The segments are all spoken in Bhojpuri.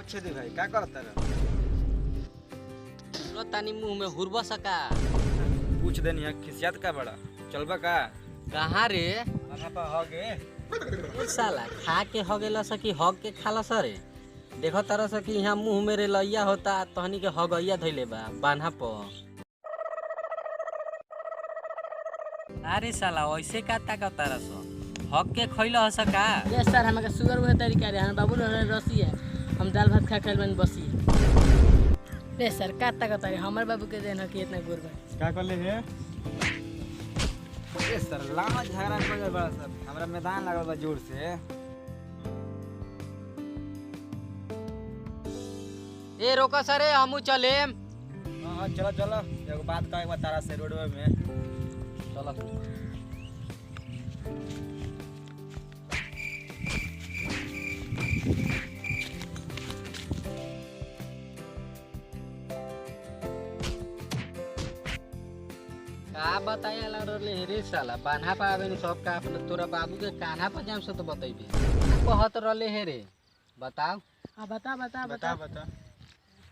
छेदी भाई का करता रह तानी मुंह में हुरबा सका पूछ देनी है खिसियत का बड़ा चलबा का कहाँ रे वहां पर हो गे ए साला खा के हो गेला सकी हग के खाला सरे देखो तरह से कि यहाँ मुंह मेरे लइया होता तहनी के हगइया धइले बा बान्हा प अरे साला ऐसे का ताकत तरह से हग के खइला हस का ये सर हमारे शुगर वह तरीका रे हम बाबू ने रसी है हम दाल भात खा खैल बन बसी रे सर का ताकत रे हमारे बाबू के देन कि इतना गुर बा का कर ले है ए सर लामा झगड़ा कर गए बड़ा सर हमरा मैदान लागल बा जोर से ए रोका सरे हमू चले हां चलो चलो एगो बात कहे बा तारा से रोडवे में चलो का बताया रे रे साला बान्हा पावे नि सब का अपने तोरा बाबू के कान्हा पर जाम से तो बतैबे कहत रहले हे रे बताओ हां बता बता बता बता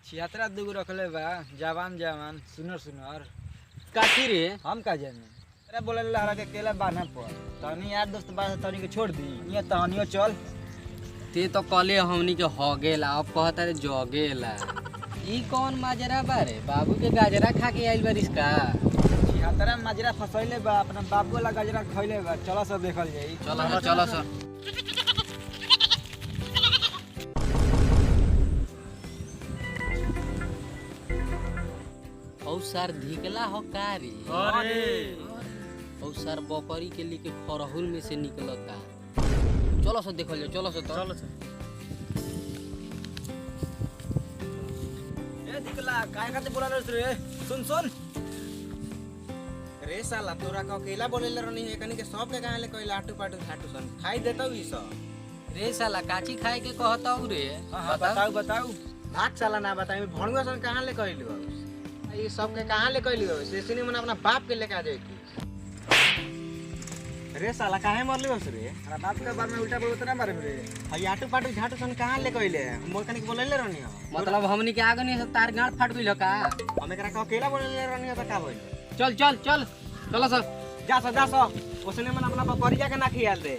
छियात्रा दुगो रखले बा जवान जवान सुनर सुनर काठी रे हम का जाने अरे बोले लहरा के केला बान्हा पर तनी यार दोस्त बा तनी के छोड़ दी ये तहनियो चल ते तो कले हमनी के हगेला अब कहता रे जगेला ई कौन माजरा बारे बाबू के गाजरा खा के आइल बारिस का छियात्रा माजरा फसैले बा अपना बाबू वाला गाजरा खइले बा चलो सब देखल जाई चलो सर औ सर धिकला हो कारी अरे औ सर बकरी के लिए खरहुल में से निकलता चलो सर देखल जाओ चलो सर ए दिखला काय खाते बोला रे सुन सुन रे साला तोरा का अकेला बोलेले रहनी है कनी के सब के कहां ले कोई लाटू पाटू घाटू सन खाई देतौ ई सब रे साला काची खाए के कहता रे हां बताऊ भाग साला ना बताई भणुआ सन कहां ले कहलु ये सब के कहां ले कहलु से सिनी मन अपना बाप के लेके आ जाई रे साला काहे मरली बस रे हमरा बाप के बारे में उल्टा बोलत ना मारे रे हई आटू पाटू झाटू सन कहां ले कहले मोर कनी के बोलेले रहनी हो मतलब हमनी के आगे नहीं तार गांठ फाट गइल का हम एकरा का अकेला बोलेले रहनी हो त का होई चल चलो सर जा सो ओसने मन अपना बकरिया के ना खियाल दे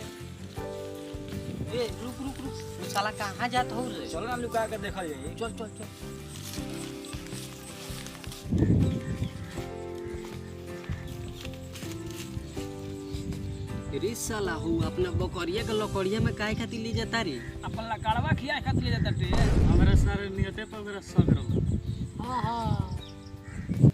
ए रुक वो साला कहां जात हो रे चलो हम लुका के देखल जाई चल रे साला हो अपना बकरिया के लकड़िया में काहे खातिर ले जाता रे अपन लकड़वा खिया खातिर ले जाता रे हमारे सारे नियते पर मेरा सब रहो हां हां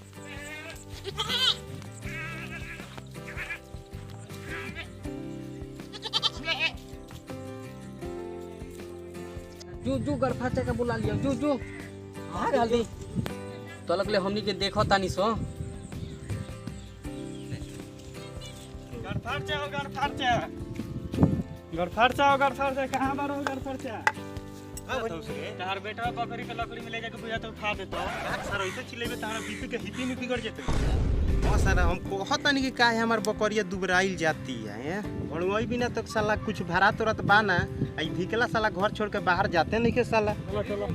जू गरफाते का बुला लिया जू आ जल्दी तो लगले हमनी के देखो तानी सो गड़फाड़ कहाँ बारो गड़फाड़ तार बेटा बकरी के लकड़ी में ले जाके बुझा तो उठा देतो सर ऐसे चिलेबे तारा बीपी के हिपी में बिगड़ जेते हां सर हम कहत नहीं कि काहे हमर बकरिया दुबराइल जाती है भणुई बिना तो साला कुछ भरा तुरत बाना आई भिकला साला घर छोड़ के बाहर जाते नहीं के साला चलो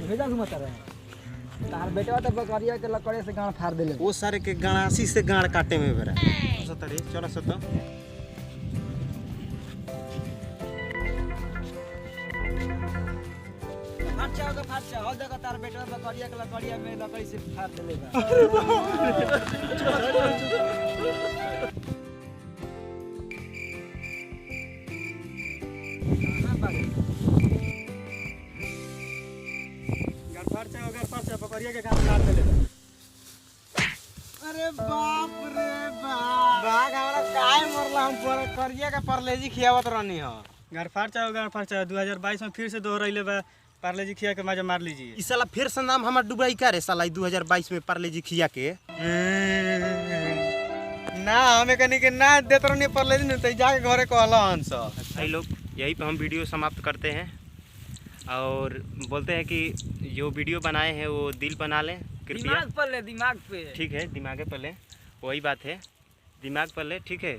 भेजा घुमता रहे तार बेटवा तो बकरिया के लकड़े से गांड फाड़ देले वो सारे के गणासी से गाड़ काटे में बेरा सतरे चलो सतो फाट जा हो जगह तार बेटवा बकरिया के लकड़िया में लकड़ी से फाड़ देले बा गड़फाड़ बकरिया के गांठ काट देले अरे बाप रे बाप बाघ हमरा काहे मरला हम पर करिया का परलेजी खियावत रहनी हो गड़फाड़ 2022 में फिर से दोहराइले बा पार्ले जी खिया के मजा मार लीजिए ई साला फिर से नाम हमर डुबाई का रे साला 2022 में परलेजी खिया के ना हमें कनी के ना देत रहनी परलेजी न त जाके घरे कहला हंस भाई लोग यही पे हम वीडियो समाप्त करते हैं और बोलते हैं कि जो वीडियो बनाए हैं वो दिल बना लें कृपया। दिमाग पर ले, दिमाग पे। ठीक है, दिमागे पर ले, वही बात है, दिमाग पर ले, ठीक है।